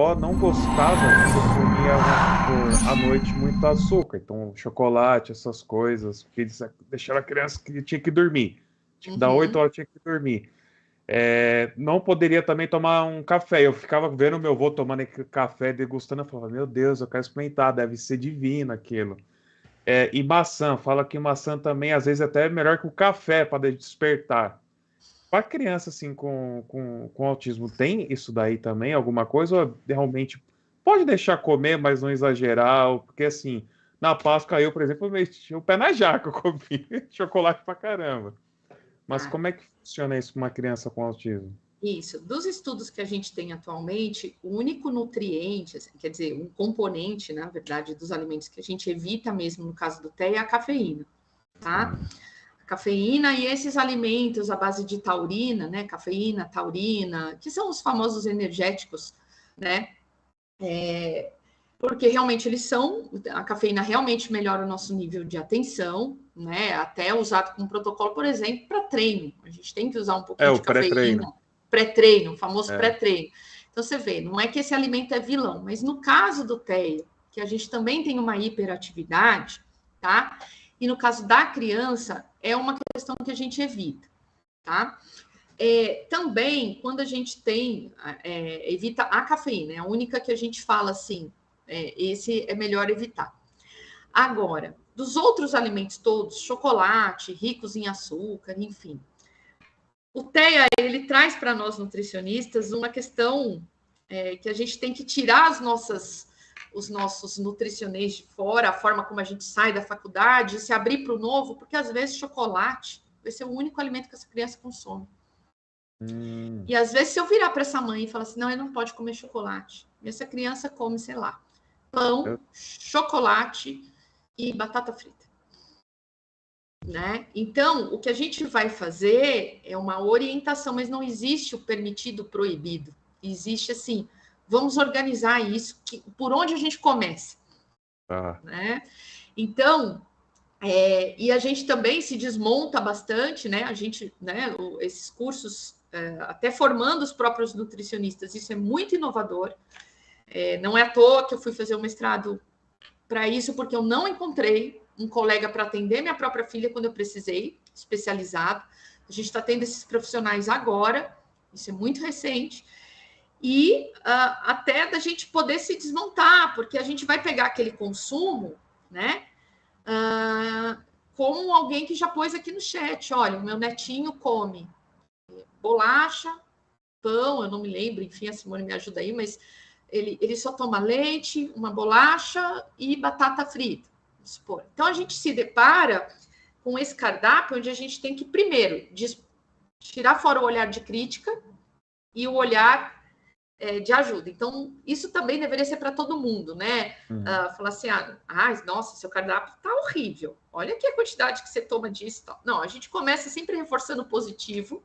avó não gostava que eu comia, tipo, à noite muito açúcar, então chocolate, essas coisas, porque eles deixaram a criança que tinha que dormir. Tipo, da 8 Uhum. horas tinha que dormir. Não poderia também tomar um café. Eu ficava vendo meu avô tomando aquele café, degustando, eu falava, meu Deus, eu quero experimentar, deve ser divino aquilo. E maçã, fala que maçã também, às vezes, até é melhor que o café para despertar. Para criança, assim, com autismo, tem isso daí também? Alguma coisa? Ou realmente pode deixar comer, mas não exagerar? Porque, assim, na Páscoa eu, por exemplo, eu meti o pé na jaca, eu comi chocolate pra caramba. Mas Tá. como é que funciona isso com uma criança com autismo? Isso. Dos estudos que a gente tem atualmente, o único nutriente, assim, quer dizer, um componente, na verdade, dos alimentos que a gente evita mesmo no caso do té é a cafeína, tá? Hum. A cafeína e esses alimentos à base de taurina, né? Cafeína, taurina, que são os famosos energéticos, né? Porque realmente eles são, a cafeína realmente melhora o nosso nível de atenção, né? Até usado como protocolo, por exemplo, para treino. A gente tem que usar um pouquinho O de pré-treino. cafeína, pré-treino, o famoso É. pré-treino. Então você vê, não é que esse alimento é vilão, mas no caso do TEA, que a gente também tem uma hiperatividade, tá? E no caso da criança, é uma questão que a gente evita, tá? Também, quando a gente tem, evita a cafeína, é a única que a gente fala assim, esse é melhor evitar. Agora, dos outros alimentos todos, chocolate, ricos em açúcar, enfim, o TEA, ele traz para nós nutricionistas uma questão que a gente tem que tirar os nossos nutricionistas de fora, a forma como a gente sai da faculdade, se abrir para o novo, porque às vezes chocolate vai ser o único alimento que essa criança consome. Hum. E às vezes, se eu virar para essa mãe e falar assim, não, ele não pode comer chocolate, e essa criança come, sei lá, pão, Eu- chocolate e batata frita. Né? Então, o que a gente vai fazer é uma orientação, mas não existe o permitido, o proibido. Existe assim, vamos organizar isso, por onde a gente começa. Tá. Né? Então, e a gente também se desmonta bastante, né? A gente, né, esses cursos, até formando os próprios nutricionistas, isso é muito inovador. Não é à toa que eu fui fazer o mestrado para isso, porque eu não encontrei um colega para atender minha própria filha quando eu precisei, especializado. A gente está tendo esses profissionais agora, isso é muito recente. E até da gente poder se desmontar, porque a gente vai pegar aquele consumo, né? Como alguém que já pôs aqui no chat, olha, o meu netinho come bolacha, pão, eu não me lembro, enfim, a Simone me ajuda aí, mas ele só toma leite, uma bolacha e batata frita. Vamos supor. Então a gente se depara com esse cardápio onde a gente tem que, primeiro, tirar fora o olhar de crítica e o olhar de ajuda. Então, isso também deveria ser para todo mundo, né? Uhum. Falar assim, nossa, seu cardápio tá horrível. Olha aqui a quantidade que você toma disso. Tal. Não, a gente começa sempre reforçando o positivo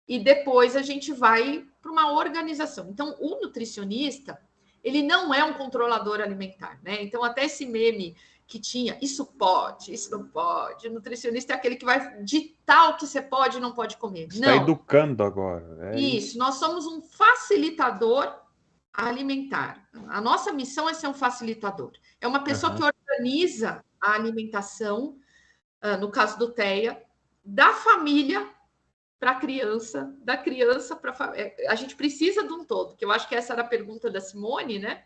e depois a gente vai para uma organização. Então, o nutricionista, ele não é um controlador alimentar, né? Então, até esse meme que tinha, isso pode, isso não pode. O nutricionista é aquele que vai ditar o que você pode e não pode comer. Está Não, educando agora. É isso. isso, nós somos um facilitador alimentar. A nossa missão é ser um facilitador. É uma pessoa que Aham. organiza a alimentação, no caso do TEA, da família para a criança, da criança para a gente precisa de um todo, que eu acho que essa era a pergunta da Simone, né?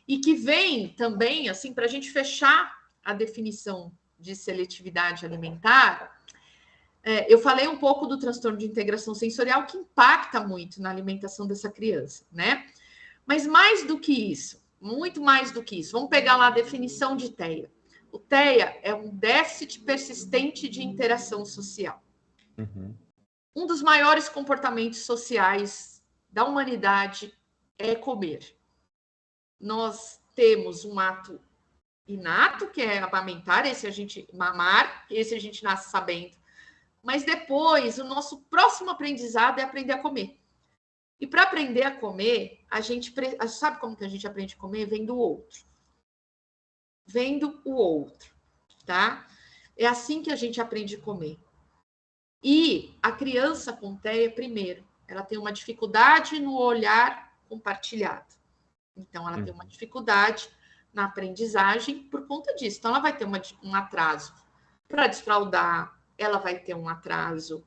E que vem também, assim, para a gente fechar a definição de seletividade alimentar, eu falei um pouco do transtorno de integração sensorial que impacta muito na alimentação dessa criança, né? Mas mais do que isso, muito mais do que isso, vamos pegar lá a definição de TEA. O TEA é um déficit persistente de interação social. Uhum. Um dos maiores comportamentos sociais da humanidade é comer. Nós temos um ato inato, que é amamentar, esse a gente mamar, esse a gente nasce sabendo. Mas depois, o nosso próximo aprendizado é aprender a comer. E para aprender a comer, a gente sabe como que a gente aprende a comer? Vendo o outro. Vendo o outro, tá? É assim que a gente aprende a comer. E a criança com TEA, primeiro, ela tem uma dificuldade no olhar compartilhado. Então, ela tem uma dificuldade na aprendizagem por conta disso. Então, ela vai ter um atraso para desfraudar, ela vai ter um atraso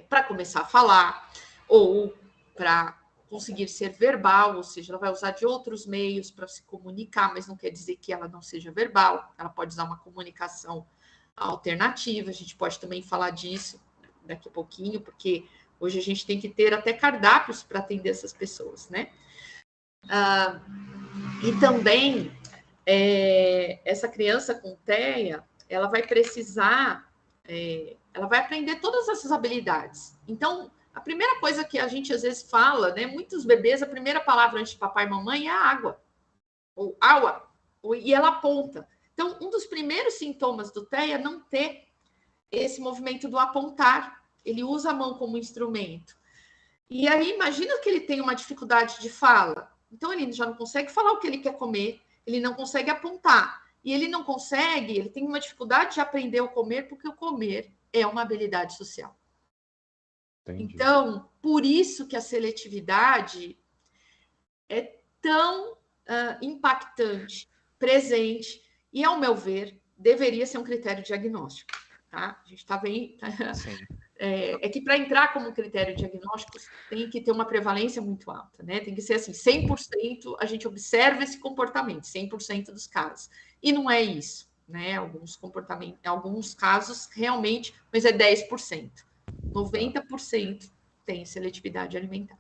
para começar a falar, ou para conseguir ser verbal, ou seja, ela vai usar de outros meios para se comunicar, mas não quer dizer que ela não seja verbal, ela pode usar uma comunicação alternativa, a gente pode também falar disso daqui a pouquinho, porque hoje a gente tem que ter até cardápios para atender essas pessoas, né? E também, essa criança com TEA, ela vai precisar, ela vai aprender todas essas habilidades. Então, a primeira coisa que a gente às vezes fala, né? Muitos bebês, a primeira palavra antes de papai e mamãe é água, ou água, e ela aponta. Então, um dos primeiros sintomas do TEA é não ter esse movimento do apontar. Ele usa a mão como instrumento. E aí, imagina que ele tem uma dificuldade de fala. Então, ele já não consegue falar o que ele quer comer, ele não consegue apontar. E ele não consegue, ele tem uma dificuldade de aprender a comer, porque o comer é uma habilidade social. Entendi. Então, por isso que a seletividade é tão impactante, presente, e, ao meu ver, deveria ser um critério diagnóstico. Tá? A gente está bem... É que para entrar como critério diagnóstico tem que ter uma prevalência muito alta, né? Tem que ser assim, 100% a gente observa esse comportamento, 100% dos casos. E não é isso, né? Alguns casos realmente, mas é 10%. 90% tem seletividade alimentar.